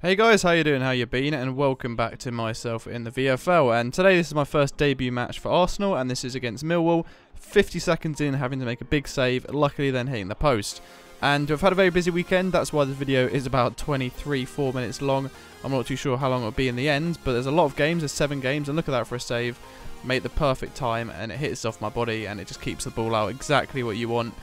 Hey guys, how you doing? How you been? And welcome back to myself in the VFL. And today this is my first debut match for Arsenal, and this is against Millwall. 50 seconds in, having to make a big save, luckily then hitting the post. And I've had a very busy weekend, that's why this video is about 4 minutes long. I'm not too sure how long it'll be in the end, but there's a lot of games, there's 7 games, and look at that for a save. Made the perfect time, and it hits off my body, and it just keeps the ball out exactly what you want.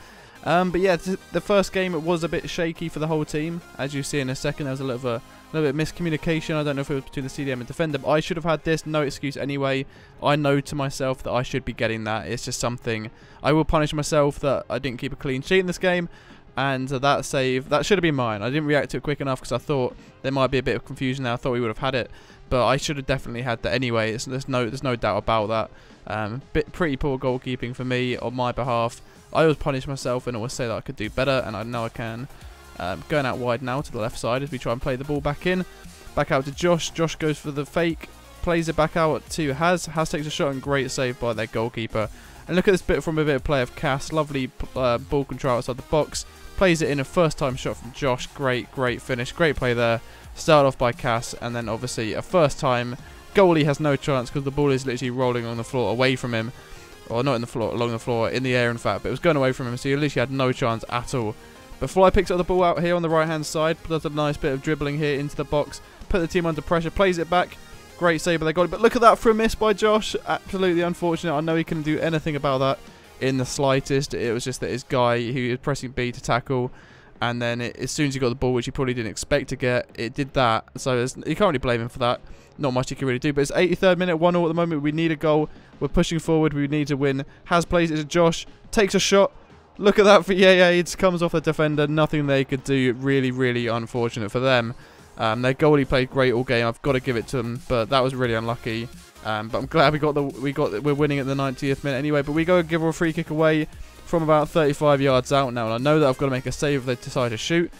But yeah, the first game it was a bit shaky for the whole team. As you see in a second, there was a little bit of miscommunication. I don't know if it was between the CDM and defender, but I should have had this. No excuse anyway. I know to myself that I should be getting that. It's just something I will punish myself that I didn't keep a clean sheet in this game. And that save, that should have been mine. I didn't react to it quick enough because I thought there might be a bit of confusion there. I thought we would have had it, but I should have definitely had that anyway. There's no doubt about that. Pretty poor goalkeeping for me on my behalf. I always punish myself and always say that I could do better, and I know I can. Going out wide now to the left side as we try and play the ball back in. Back out to Josh. Josh goes for the fake. Plays it back out to Haz. Haz takes a shot and great save by their goalkeeper. And look at this bit from a bit of play of Cass. Lovely ball control outside the box. Plays it in a first time shot from Josh. Great finish. Great play there. Started off by Cass, and then obviously a first time. Goalie has no chance because the ball is literally rolling on the floor away from him. Or not in the floor, along the floor, in the air in fact, but it was going away from him, so he literally had no chance at all. But Fly picks up the ball out here on the right hand side, does a nice bit of dribbling here into the box, put the team under pressure, plays it back, great save, but they got it. But look at that for a miss by Josh, absolutely unfortunate. I know he couldn't do anything about that in the slightest. It was just that his guy, who was pressing B to tackle, and then as soon as he got the ball, which he probably didn't expect to get, it did that. So you can't really blame him for that. Not much he can really do, but it's 83rd minute, 1-0 at the moment. We need a goal. We're pushing forward. We need to win. Has plays it to Josh. Takes a shot. Look at that for it comes off the defender. Nothing they could do. Really unfortunate for them. Their goalie played great all game. I've got to give it to them, but that was really unlucky. But I'm glad we're winning at the 90th minute anyway. But we go give a free kick away from about 35 yards out now, and I know that I've got to make a save if they decide to shoot.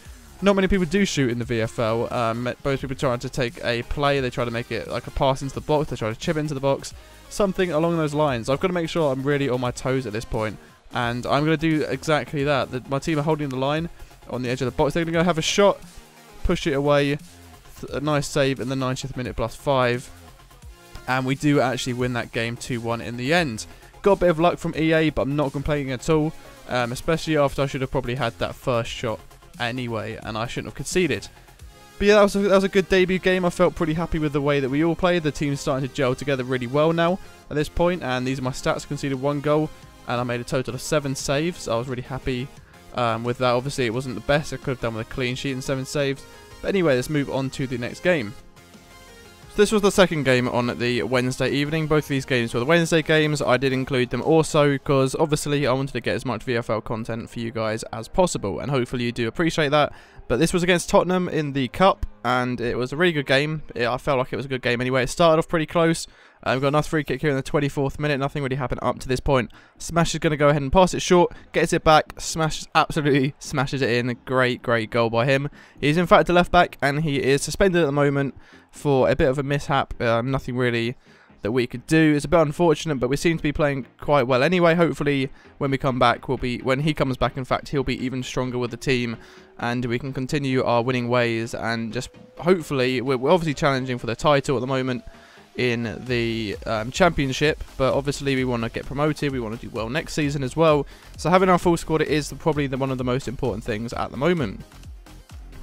Not many people do shoot in the VFL. Most people trying to take a play, they try to make it like a pass into the box, they try to chip into the box, something along those lines. I've got to make sure I'm really on my toes at this point, and I'm going to do exactly that. My team are holding the line on the edge of the box. They're going to go have a shot, push it away, a nice save in the 90th minute +5, and we do actually win that game 2-1 in the end. Got a bit of luck from EA, but I'm not complaining at all, especially after I should have probably had that first shot anyway, and I shouldn't have conceded. But yeah, that was a good debut game. I felt pretty happy with the way that we all played. The team's starting to gel together really well now at this point, and these are my stats. Conceded 1 goal, and I made a total of 7 saves. I was really happy with that. Obviously, it wasn't the best I could have done with a clean sheet and 7 saves. But anyway, let's move on to the next game. So this was the second game on the Wednesday evening. Both of these games were the Wednesday games. I did include them also because obviously I wanted to get as much VFL content for you guys as possible, and hopefully you do appreciate that. But this was against Tottenham in the Cup, and it was a really good game. I felt like it was a good game anyway. It started off pretty close. We've got another free kick here in the 24th minute. Nothing really happened up to this point. Smash is going to go ahead and pass it short, gets it back. Smash absolutely smashes it in. Great goal by him. He's in fact a left back, and he is suspended at the moment for a bit of a mishap. Nothing really that we could do. It's a bit unfortunate, but we seem to be playing quite well anyway. Hopefully when we come back, when he comes back, in fact, he'll be even stronger with the team, and we can continue our winning ways, and just hopefully we're obviously challenging for the title at the moment in the championship, but obviously we want to get promoted. We want to do well next season as well, so having our full squad is probably one of the most important things at the moment.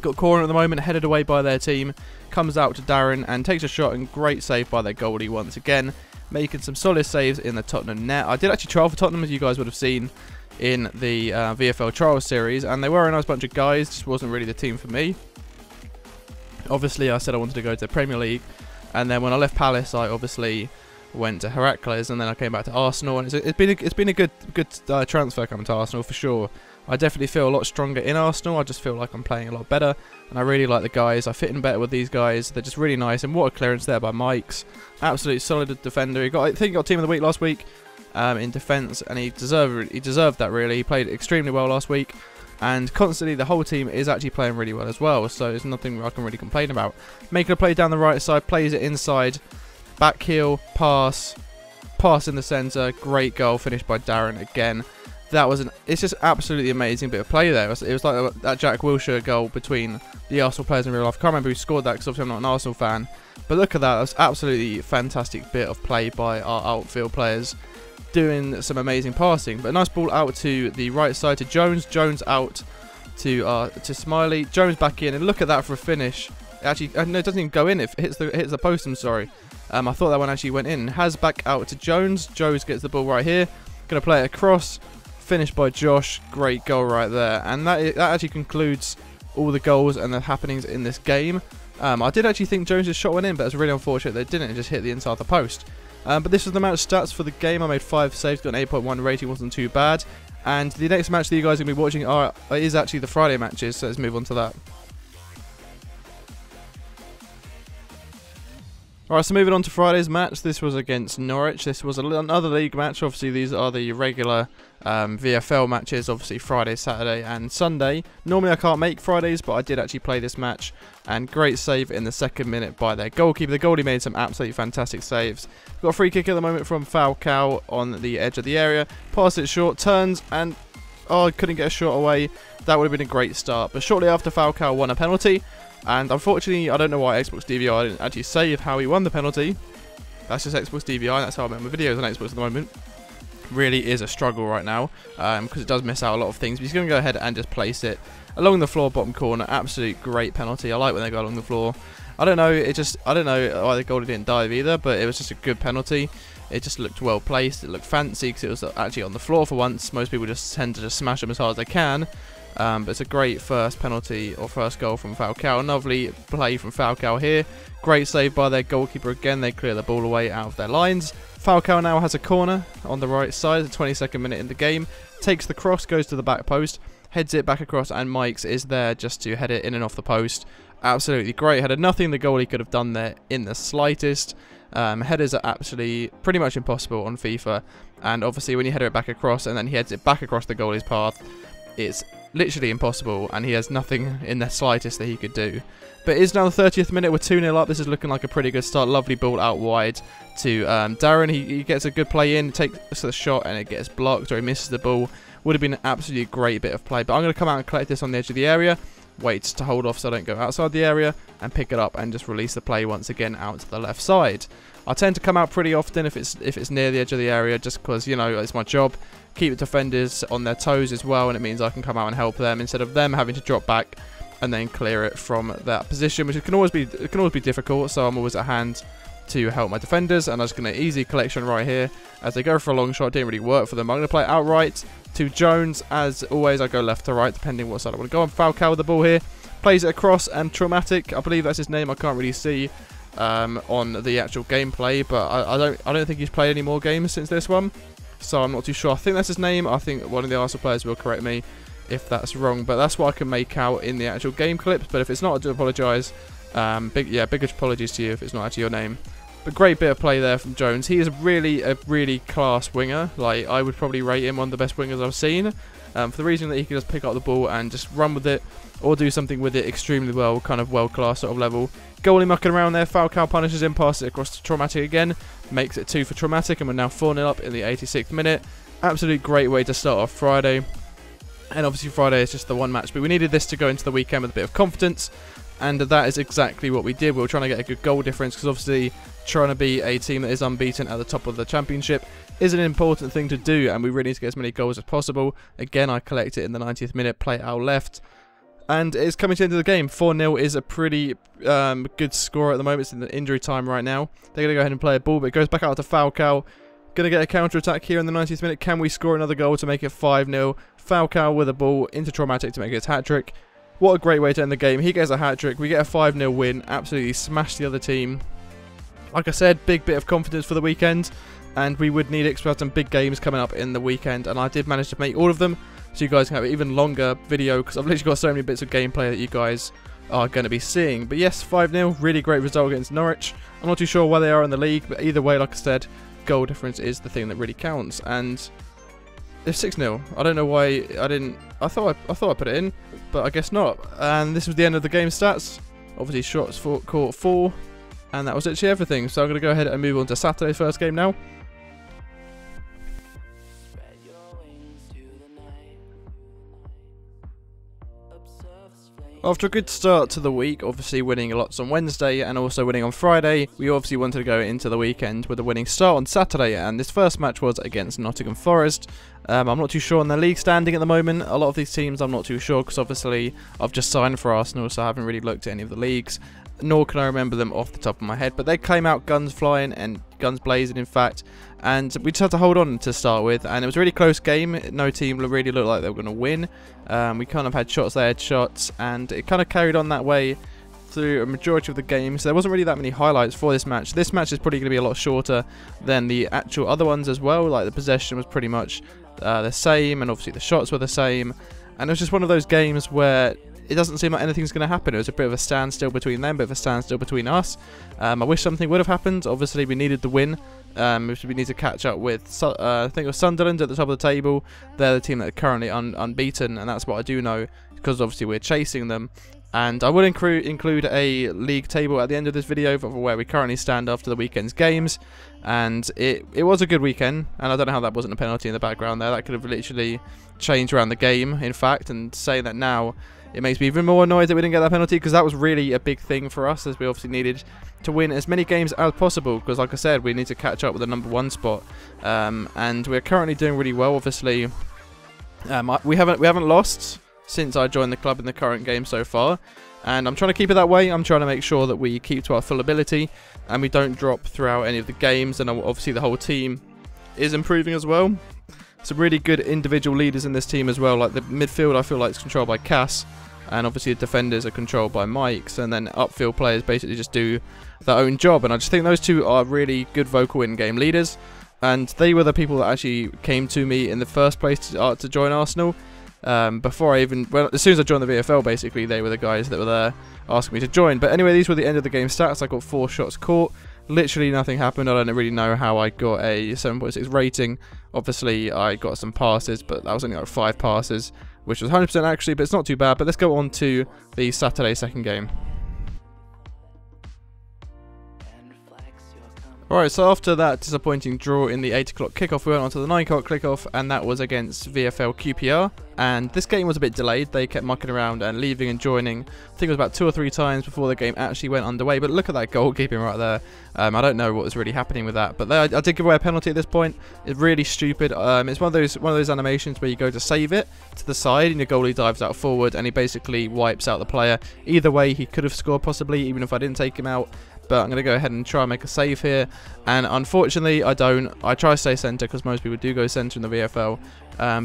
Got corner at the moment, headed away by their team, comes out to Darren and takes a shot, and great save by their goalie once again, making some solid saves in the Tottenham net. I did actually trial for Tottenham, as you guys would have seen in the VFL trial series, and they were a nice bunch of guys, just wasn't really the team for me. Obviously I said I wanted to go to the Premier League, and then when I left Palace I obviously went to Heracles, and then I came back to Arsenal, and it's been a good transfer coming to Arsenal for sure. I definitely feel a lot stronger in Arsenal. I just feel like I'm playing a lot better, and I really like the guys. I fit in better with these guys. They're just really nice, and what a clearance there by Mike's. Absolutely solid defender. I think he got team of the week last week in defence, and he deserved that really. He played extremely well last week, and constantly the whole team is actually playing really well as well, so there's nothing I can really complain about. Making a play down the right side, plays it inside, back heel, pass in the centre, great goal finished by Darren again. It's just absolutely amazing bit of play there. It was like that Jack Wilshere goal between the Arsenal players in real life. I can't remember who scored that because obviously I'm not an Arsenal fan. But look at that. That's absolutely fantastic bit of play by our outfield players, doing some amazing passing. But a nice ball out to the right side to Jones. Jones out to Smiley. Jones back in, and look at that for a finish. Actually, no, it doesn't even go in. It hits the post. I'm sorry. I thought that one actually went in. Has back out to Jones. Jones gets the ball right here. Gonna play it across. Finished by Josh. Great goal right there. And that actually concludes all the goals and the happenings in this game. I did actually think Jones' shot went in, but it's really unfortunate they didn't. It just hit the inside of the post. But this was the match stats for the game. I made 5 saves, got an 8.1 rating, wasn't too bad. And the next match that you guys are going to be watching is actually the Friday matches, so let's move on to that. Alright, so moving on to Friday's match. This was against Norwich. This was another league match. Obviously, these are the regular VFL matches. Obviously, Friday, Saturday, and Sunday. Normally, I can't make Fridays, but I did actually play this match. And great save in the 2nd minute by their goalkeeper. The goalie made some absolutely fantastic saves. Got a free kick at the moment from Falcao on the edge of the area. Pass it short, turns, and I couldn't get a shot away. That would have been a great start. But shortly after, Falcao won a penalty. And unfortunately, I don't know why Xbox DVI didn't actually save how he won the penalty. That's just Xbox DVI, that's how I make my videos on Xbox at the moment. Really is a struggle right now, because it does miss out a lot of things. But he's going to go ahead and just place it along the floor, bottom corner. Absolute great penalty. I like when they go along the floor. I don't know why the goalie didn't dive either, but it was just a good penalty. It just looked well placed. It looked fancy because it was actually on the floor for once. Most people just tend to just smash them as hard as they can. But it's a great first penalty or first goal from Falcao. Lovely play from Falcao here. Great save by their goalkeeper again. They clear the ball away out of their lines. Falcao now has a corner on the right side. The 22nd minute in the game. Takes the cross, goes to the back post, heads it back across, and Mikes is there just to head it in and off the post. Absolutely great header. Nothing the goalie could have done there in the slightest. Headers are actually pretty much impossible on FIFA. And obviously when you header it back across and then he heads it back across the goalie's path, it's literally impossible, and he has nothing in the slightest that he could do. But it is now the 30th minute. We're 2-0 up. This is looking like a pretty good start. Lovely ball out wide to Darren. He gets a good play in, takes the shot, and it gets blocked, or he misses the ball. Would have been an absolutely great bit of play. But I'm going to come out and collect this on the edge of the area. Wait to hold off so I don't go outside the area, and pick it up and just release the play once again out to the left side. I tend to come out pretty often if it's near the edge of the area, just because, you know, it's my job. Keep the defenders on their toes as well, and it means I can come out and help them instead of them having to drop back and then clear it from that position, which can always be difficult. So I'm always at hand to help my defenders, and I'm just going to easy collection right here as they go for a long shot. Didn't really work for them. I'm going to play it outright to Jones. As always, I go left to right depending what side I want to go on. Falcao with the ball here, plays it across, and Traumatic, I believe that's his name. I can't really see on the actual gameplay, but I don't think he's played any more games since this one, so I'm not too sure. I think that's his name. I think one of the Arsenal players will correct me if that's wrong, but that's what I can make out in the actual game clips. But if it's not, I do apologise. Big apologies to you if it's not actually your name. But great bit of play there from Jones. He is a really class winger. Like, I would probably rate him one of the best wingers I've seen, for the reason that he can just pick up the ball and just run with it or do something with it extremely well, kind of world-class sort of level. Goalie mucking around there. Falcao punishes him, passes it across to Traumatic again, makes it 2 for Traumatic, and we're now 4-0 up in the 86th minute. Absolute great way to start off Friday. And obviously Friday is just the one match, but we needed this to go into the weekend with a bit of confidence, and that is exactly what we did. We were trying to get a good goal difference, because obviously trying to be a team that is unbeaten at the top of the championship is an important thing to do, and we really need to get as many goals as possible. Again, I collect it in the 90th minute, play out left, and it's coming to the end of the game. 4-0 is a pretty good score at the moment. It's in the injury time right now. They're going to go ahead and play a ball, but it goes back out to Falcao. Going to get a counter-attack here in the 90th minute. Can we score another goal to make it 5-0? Falcao with a ball into Traumatic to make his hat-trick. What a great way to end the game. He gets a hat-trick. We get a 5-0 win. Absolutely smashed the other team. Like I said, big bit of confidence for the weekend, and we would need it because we have some big games coming up in the weekend, and I did manage to make all of them, so you guys can have an even longer video, because I've literally got so many bits of gameplay that you guys are going to be seeing. But yes, 5-0, really great result against Norwich. I'm not too sure where they are in the league, but either way, like I said, goal difference is the thing that really counts. And it's 6-0. I don't know why I didn't. I thought I put it in, but I guess not. And this was the end of the game stats. Obviously, shots caught 4, and that was actually everything. So I'm going to go ahead and move on to Saturday's first game now. After a good start to the week, obviously winning lots on Wednesday and also winning on Friday, we obviously wanted to go into the weekend with a winning start on Saturday, and this first match was against Nottingham Forest. I'm not too sure on their league standing at the moment. A lot of these teams I'm not too sure because obviously I've just signed for Arsenal, so I haven't really looked at any of the leagues, nor can I remember them off the top of my head, but they came out guns flying and guns blazing in fact, and we just had to hold on to start with, and it was a really close game. No team really looked like they were going to win. We kind of had shots, they had shots, and it kind of carried on that way through a majority of the game, so there wasn't really that many highlights for this match. This match is probably going to be a lot shorter than the actual other ones as well. Like the possession was pretty much the same, and obviously the shots were the same, and it was just one of those games where it doesn't seem like anything's going to happen. It was a bit of a standstill between them, a bit of a standstill between us. I wish something would have happened. Obviously, we needed the win. We need to catch up with, I think it was Sunderland at the top of the table. They're the team that are currently unbeaten, and that's what I do know, because obviously we're chasing them. And I will include a league table at the end of this video for where we currently stand after the weekend's games. And it was a good weekend, and I don't know how that wasn't a penalty in the background there. That could have literally changed around the game, in fact, and saying that now, it makes me even more annoyed that we didn't get that penalty, because that was really a big thing for us, as we obviously needed to win as many games as possible, because like I said, we need to catch up with the #1 spot, and we're currently doing really well. Obviously, we haven't lost since I joined the club in the current game so far, and I'm trying to keep it that way. I'm trying to make sure that we keep to our full ability and we don't drop throughout any of the games, and obviously the whole team is improving as well. Some really good individual leaders in this team as well, like the midfield I feel like is controlled by Cass, and obviously the defenders are controlled by Mike's, and then upfield players basically just do their own job, and I just think those two are really good vocal in-game leaders, and they were the people that actually came to me in the first place to join Arsenal. Before I even, well, as soon as I joined the VFL, basically they were the guys that were there asking me to join. But anyway, these were the end of the game stats. I got 4 shots caught. Literally nothing happened. I don't really know how I got a 7.6 rating. Obviously, I got some passes, but that was only like 5 passes, which was 100% actually, but it's not too bad. But let's go on to the Saturday second game. Alright, so after that disappointing draw in the 8 o'clock kickoff, we went on to the 9 o'clock kickoff, and that was against VFL QPR. And this game was a bit delayed. They kept mucking around and leaving and joining. I think it was about 2 or 3 times before the game actually went underway. But look at that goalkeeping right there. I don't know what was really happening with that, but I did give away a penalty at this point. It's really stupid. It's one of those animations where you go to save it to the side, and your goalie dives out forward, and he basically wipes out the player. Either way, he could have scored possibly, even if I didn't take him out. But I'm going to go ahead and try and make a save here, and unfortunately I don't. I try to stay centre because most people do go centre in the VFL,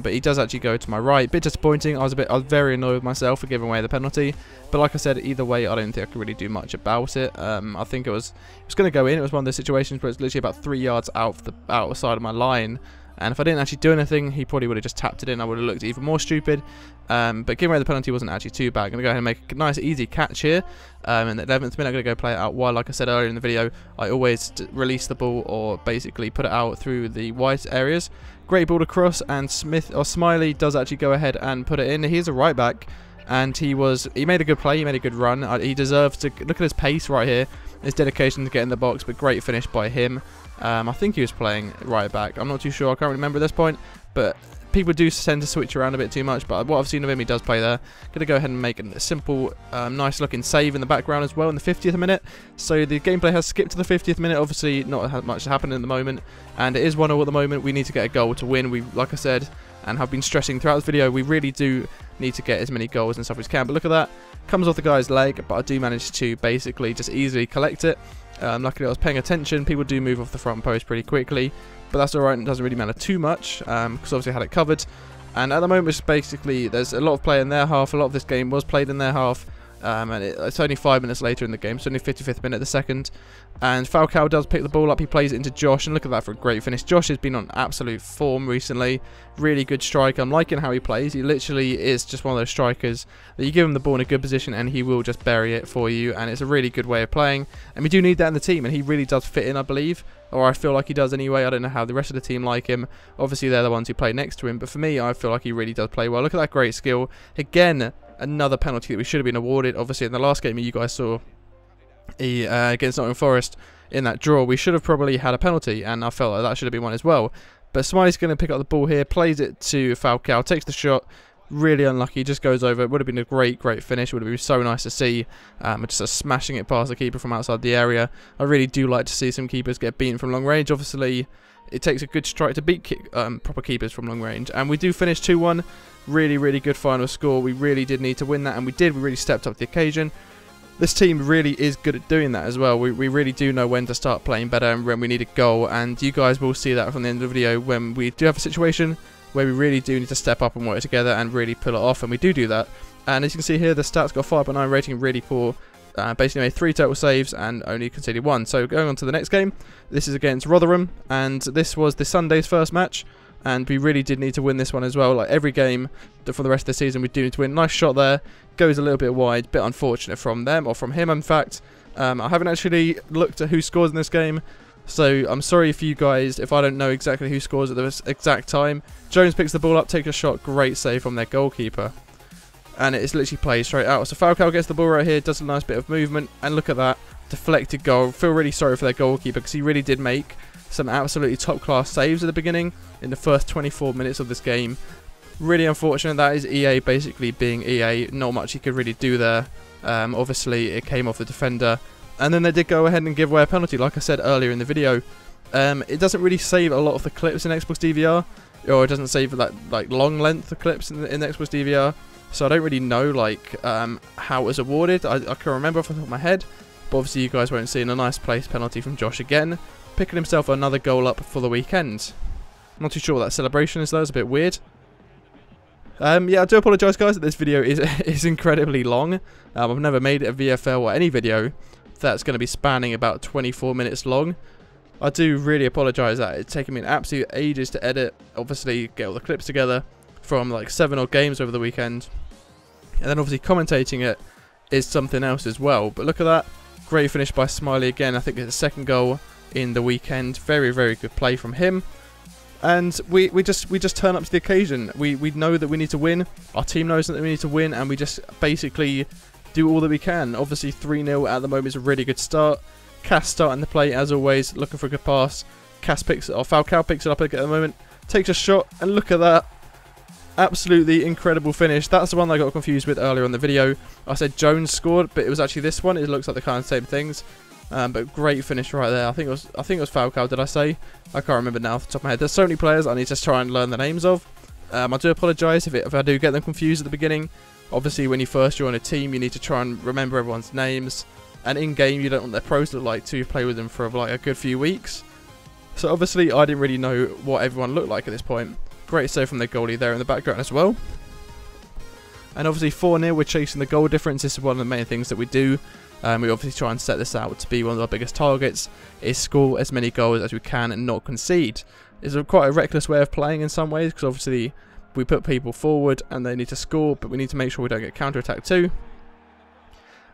but he does actually go to my right. Bit disappointing. I was very annoyed with myself for giving away the penalty, but like I said, either way I don't think I could really do much about it. I think it was going to go in. It was one of those situations where it's literally about 3 yards outside of my line, and if I didn't actually do anything, he probably would have just tapped it in. I would have looked even more stupid. But giving away the penalty wasn't actually too bad. I'm going to go ahead and make a nice easy catch here. In the 11th minute, I'm going to go play it out wide. Like I said earlier in the video, I always release the ball or basically put it out through the wide areas. Great ball across, and Smiley does actually go ahead and put it in. He's a right back, and he made a good play. He made a good run. He deserves to look at his pace right here, his dedication to get in the box. But great finish by him. I think he was playing right back. I'm not too sure. I can't remember at this point, but people do tend to switch around a bit too much, but what I've seen of him, he does play there. Going to go ahead and make a simple, nice looking save in the background as well in the 50th minute. So the gameplay has skipped to the 50th minute. Obviously not much happening at the moment, and it is 1-0 at the moment. We need to get a goal to win. Like I said, and have been stressing throughout this video, we really do need to get as many goals and stuff as we can. But look at that. Comes off the guy's leg, but I do manage to basically just easily collect it. Luckily I was paying attention. People do move off the front post pretty quickly, but that's alright, it doesn't really matter too much, because obviously I had it covered. And at the moment, it's basically, there's a lot of play in their half. A lot of this game was played in their half, and it's only 5 minutes later in the game. It's only 55th minute, the second. And Falcao does pick the ball up. He plays it into Josh, and look at that for a great finish. Josh has been on absolute form recently. Really good striker. I'm liking how he plays. He literally is just one of those strikers that you give him the ball in a good position and he will just bury it for you, and it's a really good way of playing. And we do need that in the team, and he really does fit in, I believe. Or I feel like he does anyway. I don't know how the rest of the team like him. Obviously, they're the ones who play next to him. But for me, I feel like he really does play well. Look at that great skill. Again, another penalty that we should have been awarded. Obviously, in the last game you guys saw against Nottingham Forest in that draw, we should have probably had a penalty, and I felt like that should have been one as well. But Smiley's going to pick up the ball here, plays it to Falcao, takes the shot, Really unlucky, just goes over. It would have been a great finish. It would have been so nice to see. Just smashing it past the keeper from outside the area. I really do like to see some keepers get beaten from long range. Obviously, it takes a good strike to beat proper keepers from long range. And we do finish 2-1. Really good final score. We really did need to win that, and we did. We really stepped up to the occasion. This team really is good at doing that as well. We really do know when to start playing better and when we need a goal. And you guys will see that from the end of the video when we do have a situation where we really do need to step up and work together and really pull it off, and we do that. And as you can see here, the stats got 5.9 rating, really poor. Basically made 3 total saves and only conceded 1. So going on to the next game, this is against Rotherham, and this was the Sunday's first match, and we really did need to win this one as well. Like every game for the rest of the season, we do need to win. Nice shot there, goes a little bit wide, bit unfortunate from them, or from him in fact. I haven't actually looked at who scores in this game, so I'm sorry for you guys if I don't know exactly who scores at the exact time. Jones picks the ball up, takes a shot, great save from their goalkeeper. And it's literally played straight out. So Falcao gets the ball right here, does a nice bit of movement, and look at that, deflected goal. Feel really sorry for their goalkeeper because he really did make some absolutely top-class saves at the beginning in the first 24 minutes of this game. Really unfortunate. That is EA basically being EA. Not much he could really do there. Obviously, it came off the defender. And then they did go ahead and give away a penalty, like I said earlier in the video. It doesn't really save a lot of the clips in Xbox DVR, or it doesn't save like long length of clips in Xbox DVR. So I don't really know like how it was awarded. I can remember off the top of my head, but obviously you guys won't see. In a nice place penalty from Josh again, picking himself another goal up for the weekend. I'm not too sure what that celebration is though. It's a bit weird. Yeah, I do apologise guys that this video is incredibly long. I've never made it a VFL or any video that's going to be spanning about 24 minutes long. I do really apologise that it's taken me an absolute ages to edit. Obviously get all the clips together from like 7 odd games over the weekend. And then obviously commentating it is something else as well. But look at that. Great finish by Smiley again. I think it's the second goal in the weekend. Very good play from him. And we just turn up to the occasion. We know that we need to win. Our team knows that we need to win, and we just basically do all that we can. Obviously 3-0 at the moment is a really good start. Cass starting the play as always, looking for a good pass. Falcao picks it up at the moment, takes a shot, and look at that. Absolutely incredible finish. That's the one that I got confused with earlier on the video. I said Jones scored, but it was actually this one. It looks like the kind of same things. But great finish right there. I think it was Falcao, did I say? I can't remember now off the top of my head. There's so many players I need to try and learn the names of. I do apologise if I do get them confused at the beginning. Obviously when you first join a team you need to try and remember everyone's names. And in game you don't want their pros to look like to play with them for like a good few weeks. So obviously I didn't really know what everyone looked like at this point. Great save from the goalie there in the background as well. And obviously 4-0, we're chasing the goal difference. This is one of the main things that we do. We obviously try and set this out to be one of our biggest targets, is score as many goals as we can and not concede. It's quite a reckless way of playing in some ways, because obviously we put people forward and they need to score, but we need to make sure we don't get counter-attacked too.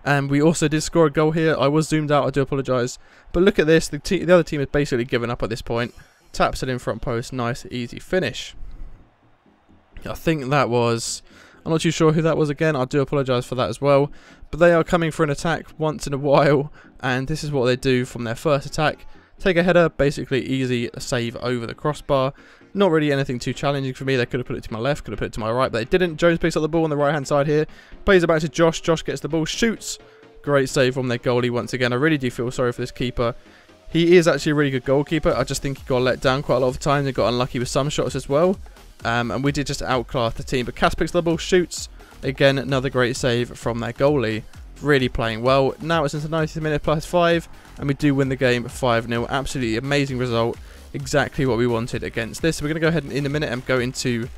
And we also did score a goal here. I was zoomed out, I do apologise. But look at this, the other team has basically given up at this point. Taps it in front post, nice easy finish. I think that was... I'm not too sure who that was again, I do apologise for that as well. But they are coming for an attack once in a while, and this is what they do from their first attack. Take a header, basically easy save over the crossbar. Not really anything too challenging for me. They could have put it to my left, could have put it to my right, but they didn't. Jones picks up the ball on the right hand side here, plays it back to Josh. Josh gets the ball, shoots. Great save from their goalie once again. I really do feel sorry for this keeper. He is actually a really good goalkeeper. I just think he got let down quite a lot of times and got unlucky with some shots as well. And we did just outclass the team. But Cass picks the ball, shoots. Again, another great save from their goalie. Really playing well. Now it's into 90th minute +5, and we do win the game 5-0. Absolutely amazing result. Exactly what we wanted against this. We're going to go ahead and in a minute and go into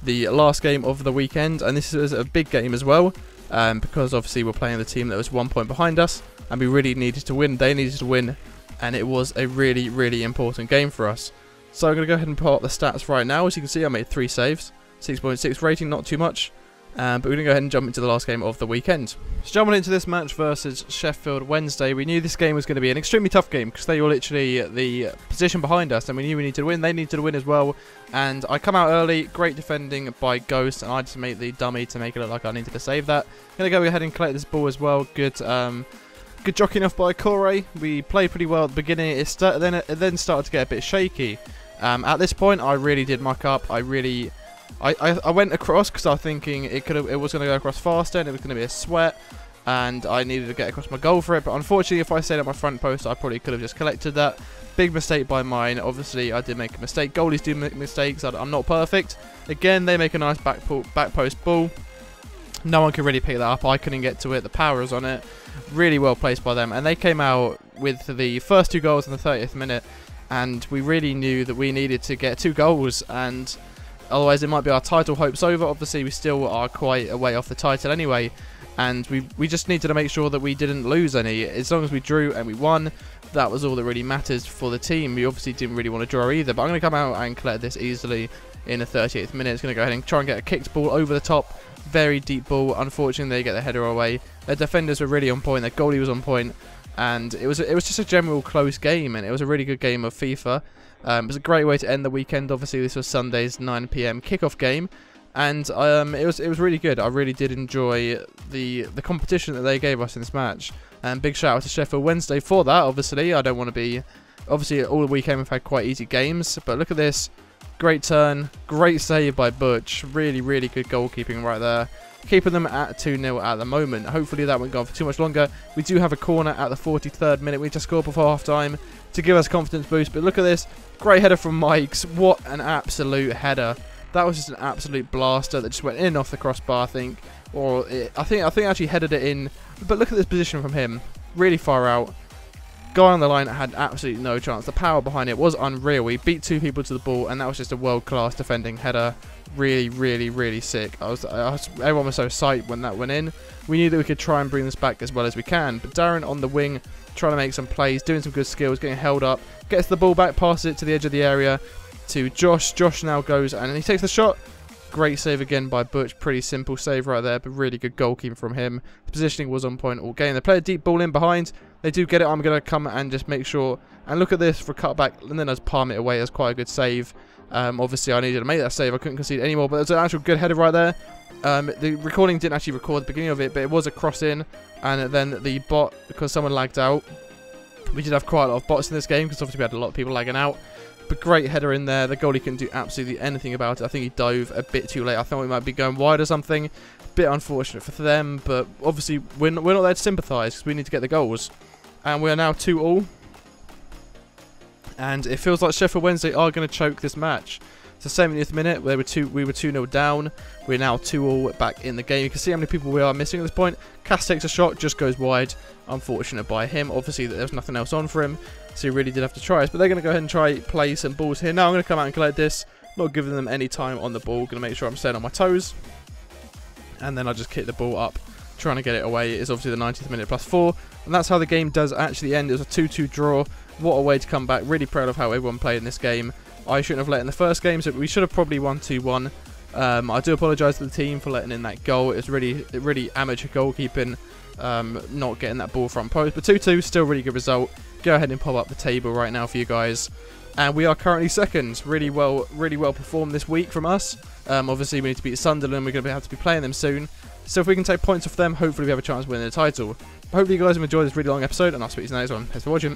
the last game of the weekend. And this is a big game as well, because obviously we're playing the team that was 1 point behind us, and we really needed to win. They needed to win, and it was a really important game for us. So I'm going to go ahead and pull up the stats right now. As you can see, I made 3 saves, 6.6 rating, not too much. But we're going to go ahead and jump into the last game of the weekend. So jumping into this match versus Sheffield Wednesday, we knew this game was going to be an extremely tough game because they were literally the position behind us, and we knew we needed to win. They needed to win as well. And I come out early, great defending by Ghost, and I just made the dummy to make it look like I needed to save that. Going to go ahead and collect this ball as well. Good jockeying off by Corey. We played pretty well at the beginning. It then started to get a bit shaky. At this point, I really did muck up. I really I went across because I was thinking it was going to go across faster and it was going to be a sweat, and I needed to get across my goal for it. But unfortunately, if I stayed at my front post, I probably could have just collected that. Big mistake by mine. Obviously, I did make a mistake. Goalies do make mistakes. I'm not perfect. Again, they make a nice back post ball. No one can really pick that up. I couldn't get to it. The power was on it. Really well placed by them. And they came out with the first 2 goals in the 30th minute. And we really knew that we needed to get 2 goals. And otherwise, it might be our title hopes over. Obviously, we still are quite a way off the title anyway. And we just needed to make sure that we didn't lose any. As long as we drew and we won, that was all that really matters for the team. We obviously didn't really want to draw either. But I'm going to come out and collect this easily in the 38th minute. It's going to go ahead and try and get a kicked ball over the top. Very deep ball. Unfortunately, they get the header away. Their defenders were really on point. Their goalie was on point. And it was just a general close game. And it was a really good game of FIFA. It was a great way to end the weekend. Obviously, this was Sunday's 9 PM kickoff game. And it was really good. I really did enjoy the competition that they gave us in this match. And big shout out to Sheffield Wednesday for that. Obviously, I don't want to be... Obviously, all the weekend we've had quite easy games. But look at this. Great turn. Great save by Butch. Really, really good goalkeeping right there. Keeping them at 2-0 at the moment. Hopefully that won't go on for too much longer. We do have a corner at the 43rd minute. We just scored before half-time to give us confidence boost. But look at this. Great header from Mike's. What an absolute header. That was just an absolute blaster that just went in off the crossbar, I think. Or I think I actually headed it in. But look at this position from him. Really far out. Guy on the line had absolutely no chance. The power behind it was unreal. He beat 2 people to the ball, and that was just a world-class defending header. Really, really, really sick. Everyone was so psyched when that went in. We knew that we could try and bring this back as well as we can. But Darren on the wing, trying to make some plays, doing some good skills, getting held up, gets the ball back, passes it to the edge of the area to Josh. Josh now goes and he takes the shot. Great save again by Butch. Pretty simple save right there, but really good goalkeeping from him. The positioning was on point all game. They play a deep ball in behind. They do get it. I'm going to come and just make sure. And look at this for a cutback. And then I just palm it away. That's quite a good save. Obviously, I needed to make that save. I couldn't concede anymore. But there's an actual good header right there. The recording didn't actually record the beginning of it, but it was a cross in. And then the bot, because someone lagged out. We did have quite a lot of bots in this game, because obviously we had a lot of people lagging out. But great header in there. The goalie couldn't do absolutely anything about it. I think he dove a bit too late. I thought we might be going wide or something. Bit unfortunate for them, but obviously we're not there to sympathise, because we need to get the goals. And we are now 2-2. And it feels like Sheffield Wednesday are going to choke this match. It's the 70th minute. We were 2-0 down. We're now 2-2 back in the game. You can see how many people we are missing at this point. Cass takes a shot, just goes wide. Unfortunate by him. Obviously, there was nothing else on for him, so he really did have to try us. But they're going to go ahead and try play some balls here. Now I'm going to come out and collect this. Not giving them any time on the ball. Going to make sure I'm staying on my toes. And then I just kick the ball up, trying to get it away. It's obviously the 90th minute +4. And that's how the game does actually end. It was a 2-2 draw. What a way to come back. Really proud of how everyone played in this game. I shouldn't have let in the first game, so we should have probably won 2-1. I do apologise to the team for letting in that goal. It's really amateur goalkeeping, not getting that ball front post. But 2-2, still really good result. Go ahead and pop up the table right now for you guys. And we are currently second. Really well performed this week from us. Obviously, we need to beat Sunderland. We're going to have to be playing them soon. So if we can take points off them, hopefully we have a chance of winning the title. Hopefully you guys have enjoyed this really long episode, and I'll speak to you in the next one. Thanks for watching.